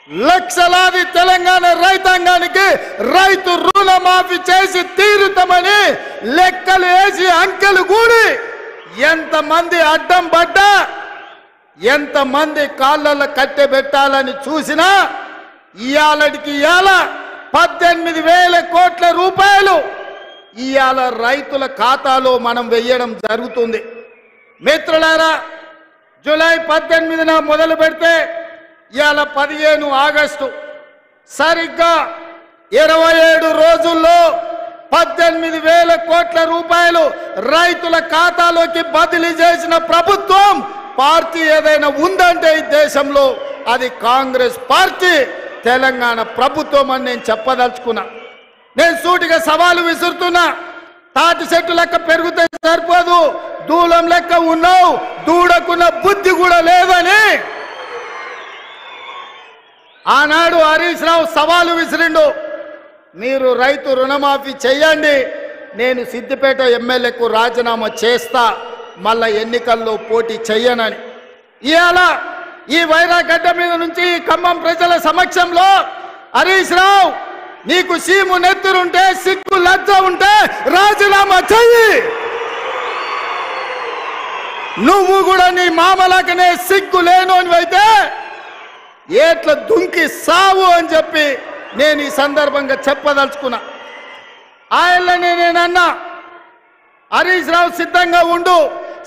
లక్షలాది తెలంగాణ రైతాంగానికి రైతు రుణమాఫీ చేసి తీరుతామని లెక్కలు వేసి అంకెలు కూడి ఎంతమంది అడ్డం పడ్డా ఎంతమంది కాళ్ళల్లో కట్టెబెట్టాలని చూసినా ఇయాలటికి ఇయాల 18,000 కోట్ల రూపాయలు ఇయాల రైతుల ఖాతాలో మనం వెయ్యడం జరుగుతుంది. మిత్రులారా, జూలై 18న మొదలు పెడితే ఇయాల 15 ఆగస్టు, సరిగ్గా 27 రోజుల్లో 18,000 కోట్ల రూపాయలు రైతుల ఖాతాలోకి బదిలీ చేసిన ప్రభుత్వం పార్టీ ఏదైనా ఉందంటే ఈ దేశంలో అది కాంగ్రెస్ పార్టీ, తెలంగాణ ప్రభుత్వం అని నేను చెప్పదలుచుకున్నా. నేను సూటిగా సవాలు విసురుతున్నా. తాటి చెట్టు లెక్క పెరిగితే సరిపోదు, దూలం లెక్క ఉన్నావు, దూడకున్న బుద్ధి కూడా లేదని ఆనాడు హరీష్ రావు సవాలు విసిరిండు. మీరు రైతు రుణమాఫీ చేయండి, నేను సిద్దిపేట ఎమ్మెల్యేకు రాజీనామా చేస్తా, మళ్ళా ఎన్నికల్లో పోటీ చెయ్యనని. ఇవాళ ఈ వైరాగడ్డ మీద నుంచి ఖమ్మం ప్రజల సమక్షంలో హరీష్ రావు, నీకు సీము నెత్తురుంటే, సిగ్గు లజ్జ ఉంటే రాజీనామా చెయ్యి. నువ్వు కూడా నీ మామలకనే సిగ్గు లేనోనివైతే ఏట్ల దుంకి సావు అని చెప్పి నేను ఈ సందర్భంగా చెప్పదలుచుకున్నా. ఆయననే నేనన్నా, హరీష్ రావు సిద్ధంగా ఉండు,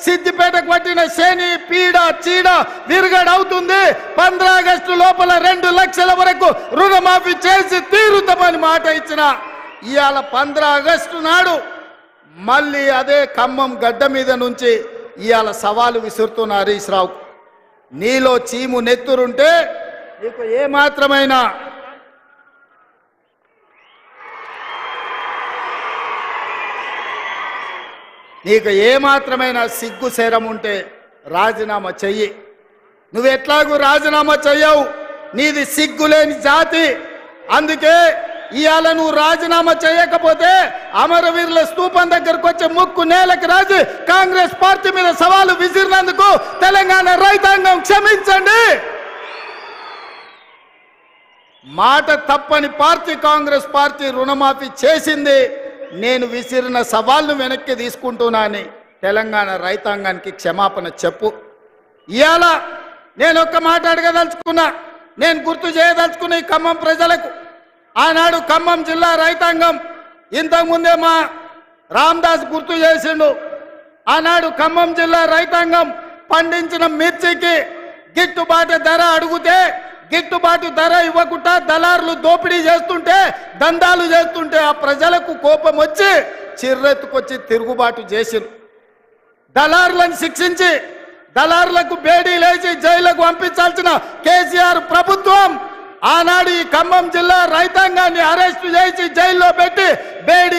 సిద్దిపేటకు పట్టిన శని పీడ చీడ విరుగడవుతుంది. 15 ఆగస్టు లోపల 2 లక్షల వరకు రుణమాఫీ చేసి తీరుతామని మాట ఇచ్చిన ఇవాళ 15 ఆగస్టు నాడు మళ్ళీ అదే ఖమ్మం గడ్డ మీద నుంచి ఇవాళ సవాలు విసురుతున్న హరీష్ రావు, నీలో చీము నెత్తురుంటే నీకు ఏమాత్రమైన సిగ్గు శరం ఉంటే రాజీనామా చెయ్యి. నువ్వెట్లాగూ రాజీనామా చెయ్యవు, నీది సిగ్గులేని జాతి. అందుకే ఇవాళ నువ్వు రాజీనామా చేయకపోతే అమరవీరుల స్తూపం దగ్గరకు వచ్చే ముక్కు నేలకు రాజు కాంగ్రెస్ పార్టీ మీద సవాలు విసిరినందుకు తెలంగాణ రైతాంగం క్షమించండి. మాట తప్పని పార్టీ కాంగ్రెస్ పార్టీ రుణమాఫీ చేసింది. నేను విసిరిన సవాల్ను వెనక్కి తీసుకుంటున్నానని తెలంగాణ రైతాంగానికి క్షమాపణ చెప్పు. ఇవాళ నేను ఒక్క మాట అడగదలుచుకున్నా, నేను గుర్తు చేయదలుచుకున్న ఈ ఖమ్మం ప్రజలకు. ఆనాడు ఖమ్మం జిల్లా రైతాంగం, ఇంతకుముందే మా రామదాస్ గుర్తు చేసిండు, ఆనాడు ఖమ్మం జిల్లా రైతాంగం పండించిన మిర్చికి గిట్టుబాటు ధర అడిగితే గిట్టుబాటు ధర ఇవ్వకుండా దళారులు దోపిడీ చేస్తుంటే, దందాలు చేస్తుంటే ఆ ప్రజలకు కోపం వచ్చి చిర్రెత్తుకొచ్చి తిరుగుబాటు చేసిరు. దళారులను శిక్షించి దళారులకు బేడీ లేచి జైలుకు పంపించాల్సిన కేసీఆర్ ప్రభుత్వం ఆనాడు ఈ ఖమ్మం జిల్లా రైతాంగాన్ని అరెస్టు చేసి జైల్లో పెట్టి బేడీ